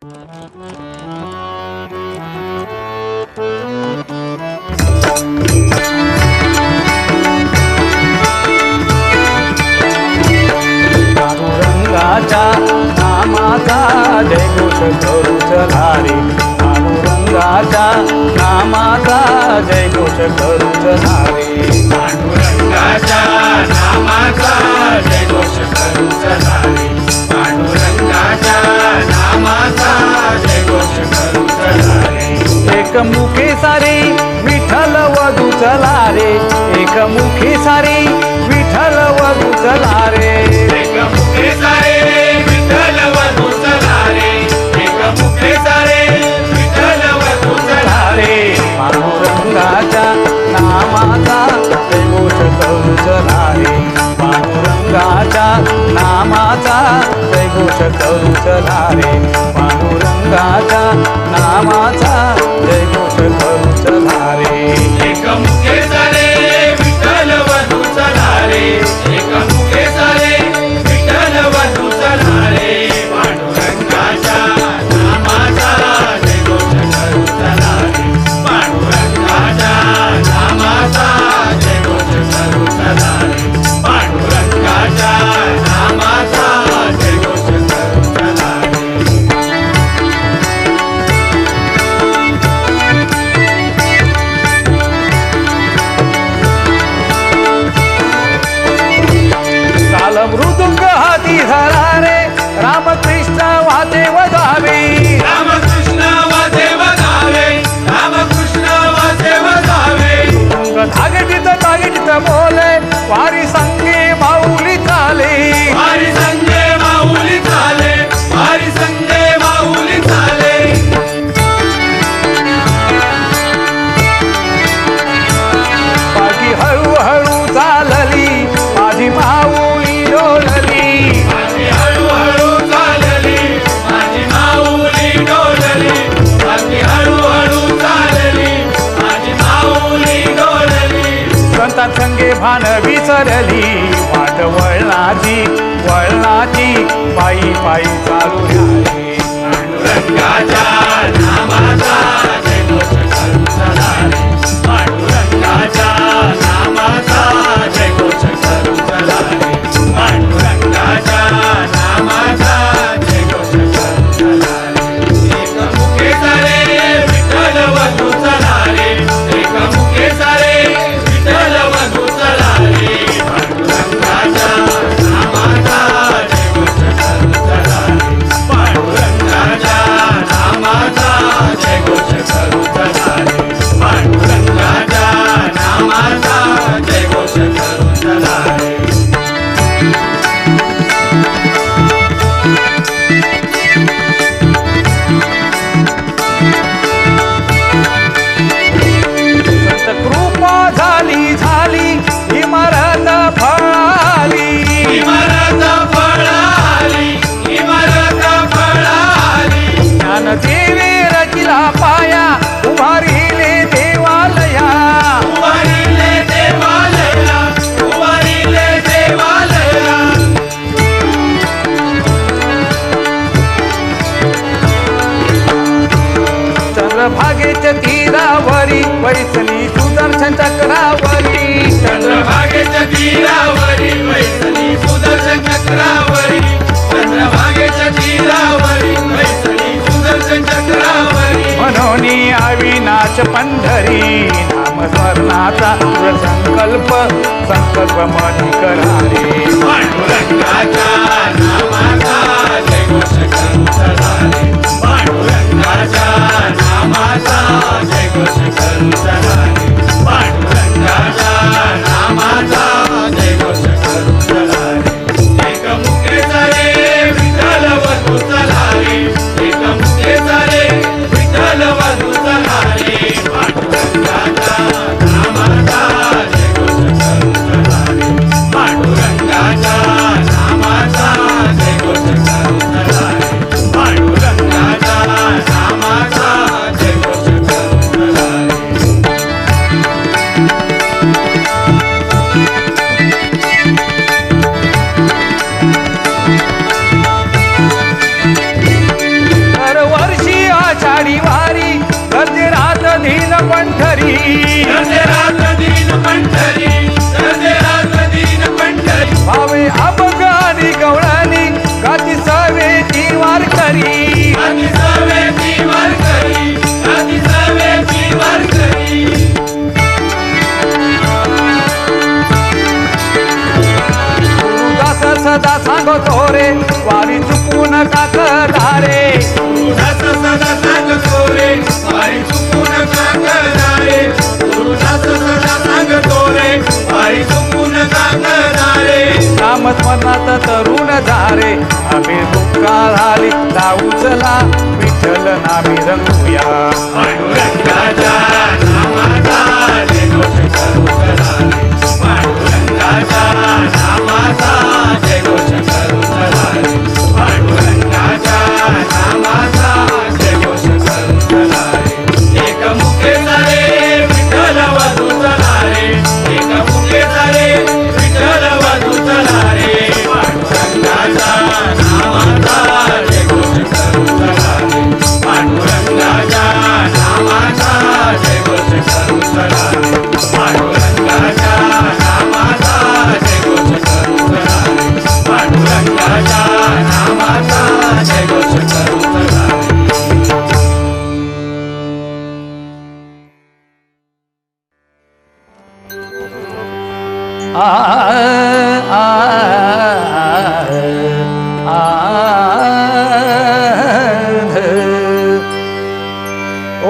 पांडुरंगाच्या नामाचा जयघोष करू चला रे, पांडुरंगाच्या नामाचा जयघोष करू चला रे, पांडुरंगाच्या नामाचा जयघोष करू चला रे, पांडुरंगाच्या नामाचा जयघोष करू चला रे. एकमुखे सारे विठ्ठल वधू चला रे, एकमुखे सारे विठ्ठल वधू चला रे, एकमुखे सारे विठ्ठल वधू चला रे, एकमुखे सारे विठ्ठल वधू चला रे. पांडुरंगाच्या नामाचा जयघोष करू चला रे, पांडुरंगाच्या नामाचा जयघोष करू चला रे, पांडुरंगाच्या नामाचा जयघोष करू चला रे. एकमुखे सारे विठ्ठल वधू चला रे, एकमुखे सारे विठ्ठल वधू चला रे. पांडुरंगाच्या नामाचा जयघोष करू चला रे, पांडुरंगाच्या नामाचा जयघोष करू चला रे, पांडुरंगाच्या नामाचा जयघोष करू चला रे. काल मृदुंग हाती धरा रे, रामकृष्ण वाचे वधावे, रामकृष्ण वाचे वधावे, रामकृष्ण वाचे वधावे. धागटीत धागटीत बोले, वारी संगे माऊली चाले, वारी संगे माऊली चाले, वारी संगे माऊली चाले. पाठी हळूहळू चालली माझी माऊली डोलली, माझी हळूहळू चालली, माझी माऊली डोलली, माझी हळूहळू चालली, माझी माऊली डोलली. संतान संगे भान विसरली, वाट वळणाची वळणाची पायी पायी चालू राहिली. पांडुरंगाच्या नामाचा जयघोष करू चला रे, पांडुरंगाच्या नामाचा जयघोष करू चला रे, पांडुरंगाच्या नामाचा जयघोष करू चला रे. एकमुखे सारे विठ्ठल वधू चला रे, एकमुखे सारे विठ्ठल वधू चला रे. पांडुरंगाच्या नामाचा जयघोष करू चला रे, पांडुरंगाच्या नामाचा जयघोष करू चला रे, पांडुरंगाच्या नामाचा जयघोष करू चला रे. संत कृपा झाली झाली इमारत फळाली, इमारत फळाली, इमारत फळाली. ज्ञानदेवी रचिला पाया उभारिले देवालया, उभारिले देवालया, उभारिले देवालया. चंद्रभागेच्या तीरावरी वैसली सुदर्शन चक्रावरी, चंद्रभागेच्या तीरावरी वैसली सुदर्शन चक्रावरी, चंद्रभागेच्या तीरावरी वैसली सुदर्शन चक्रावरी. मनोनी अविनाश पंढरी, नामस्मरणाचा संकल्प संकल्प मनी करारे. पांडुरंगाच्या नामाचा जयघोष करू चला रे, पांडुरंगाच्या नामाचा जयघोष करू चला रे, पांडुरंगाच्या नामाचा जयघोष करू चला रे. एकमुखे सारे विठ्ठल वधू चला रे, एकमुखे सारे विठ्ठल वधू चला रे, पांडुरंगाच्या नामाचा जयघोष करू चला रे, पांडुरंगाच्या नामाचा जयघोष करू चला रे, पांडुरंगाच्या नामाचा जयघोष करू चला रे. करते रात दिन पंढरी, करते रात दिन पंढरी. भावे अभंग आणि गवळणी गाती सवेची वारकरी. गाती सवेची वारकरी, गाती सवेची वारकरी. गुरुदास सदा सांगतो रे वारी चुकू नका करारे. गुरुदास सदा सांगतो रे वारी चुकू नका करारे. गुरुदास सदा सांगतो रे वारी चुकू नका करारे. नामस्मरणात तरुण झारे आम्ही दुःखाळाली जाऊ चला विठ्ठल नामी रंगूया. पांडुरंगाच्या नामाचा जयघोष करू चला रे. पांडुरंगाच्या नामाचा जयघोष करू चला रे. पांडुरंगाच्या नामाचा जयघोष करू चला रे. एकमुखेचा रे विठ्ठल वधू चला रे. एकमुखेचा रे विठ्ठल वधू चला रे. पांडुरंगाच्या नामाचा जयघोष करू चला रे. पांडुरंगाच्या नामाचा जयघोष करू चला रे. पांडुरंगाच्या नामाचा जयघोष करू चला रे. पांडुरंगाच्या नामाचा जयघोष करू चला रे. आ आ आ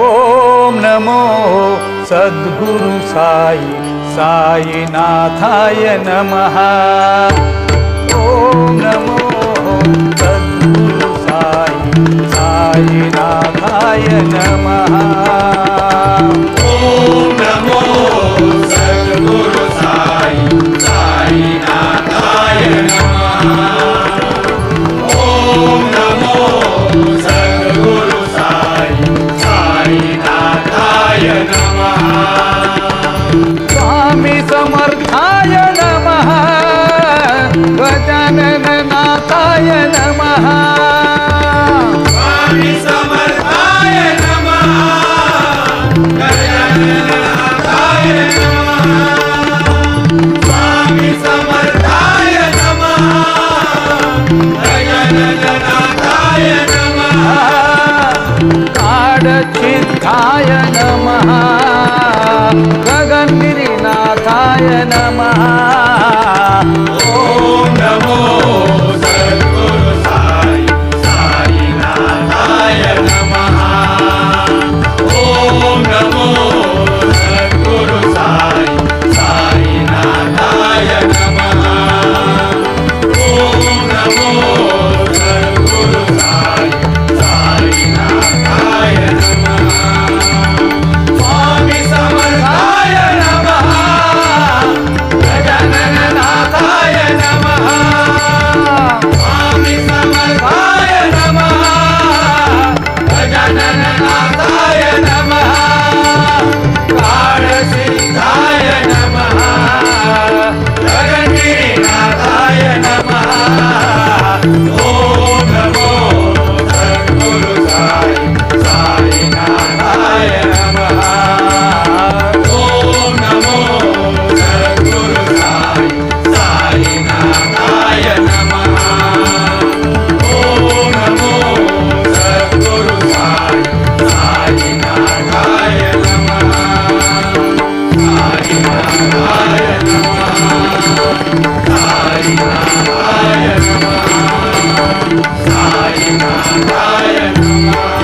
ओम नमो सद्गुरु साई साईनाथाय नमः. ओम नमो सद्गुरु साई साईनाथाय नमः. ओम नमो सद्गुरु साई साईनाथाय नमः. ओम नमो सद्गुरु साई साईनाथाय नमः. स्वामी समर्थाय नमः. गजानन नाथाय नमः. स्वामी समर्थाय नमः. गजानननाथाय नमः. स्वामी समर्थाय नमः. गजानननाथाय नमः. काडचित्ताय नमः. गगनगिरिनाथाय नमः. ओम नमो सद्गुरु साई साईनाथाय नमः. ओम नमो सद्गुरु साई साईनाथाय नमः. ओम नमो सद्गुरु साई साईनाथाय नमः. स्वामी समर्थाय नमः. गजानननाथाय नमः. स्वामी समर्थाय नमः. गजानननाथाय नमः. काळसिद्धाय नमः. गगनगिरिनाथाय नमः. ओम नमो सद्गुरु साई साईनाथाय नमः. ओम नमो सद्गुरु साई साईनाथाय नमः. ओम नमो सद्गुरु साई साईनाथाय नमः. साईनाथाय नमः. साईनाथाय नमः. साईनाथाय नमः.